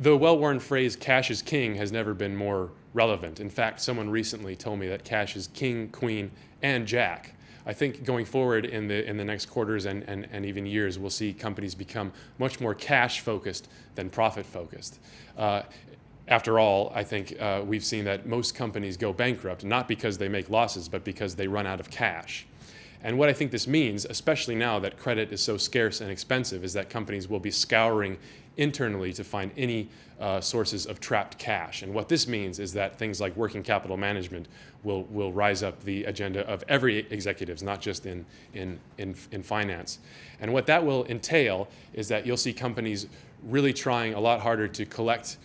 The well-worn phrase "cash is king" has never been more relevant. In fact, someone recently told me that cash is king, queen, and jack. I think going forward in the next quarters and even years, we'll see companies become much more cash-focused than profit-focused. After all, I think we've seen that most companies go bankrupt, not because they make losses, but because they run out of cash. And what I think this means, especially now that credit is so scarce and expensive, is that companies will be scouring internally to find any sources of trapped cash. And what this means is that things like working capital management will rise up the agenda of every executives, not just in finance. And what that will entail is that you'll see companies really trying a lot harder to collect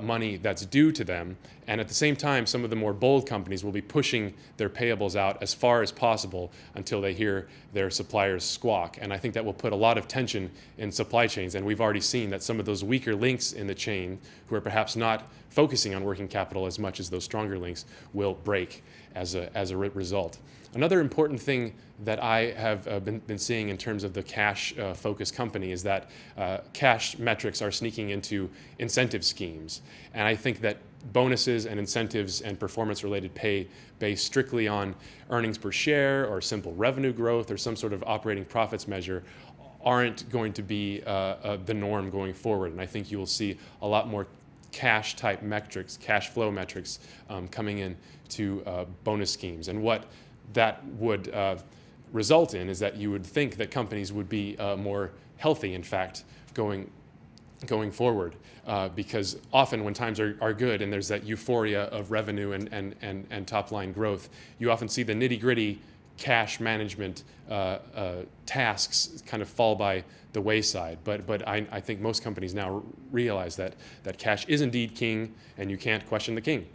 money that's due to them, and at the same time some of the more bold companies will be pushing their payables out as far as possible until they hear their suppliers squawk. And I think that will put a lot of tension in supply chains, and we've already seen that some of those weaker links in the chain, who are perhaps not focusing on working capital as much as those stronger links, will break as a result. Another important thing that I have been seeing in terms of the cash-focused company is that cash metrics are sneaking into incentive schemes. And I think that bonuses and incentives and performance-related pay based strictly on earnings per share or simple revenue growth or some sort of operating profits measure aren't going to be the norm going forward. And I think you will see a lot more cash-type metrics, cash flow metrics coming in to bonus schemes. And what that would result in is that you would think that companies would be more healthy, in fact, going forward, because often when times are good and there's that euphoria of revenue and top-line growth, you often see the nitty-gritty cash management tasks kind of fall by the wayside. But I think most companies now realize that cash is indeed king, and you can't question the king.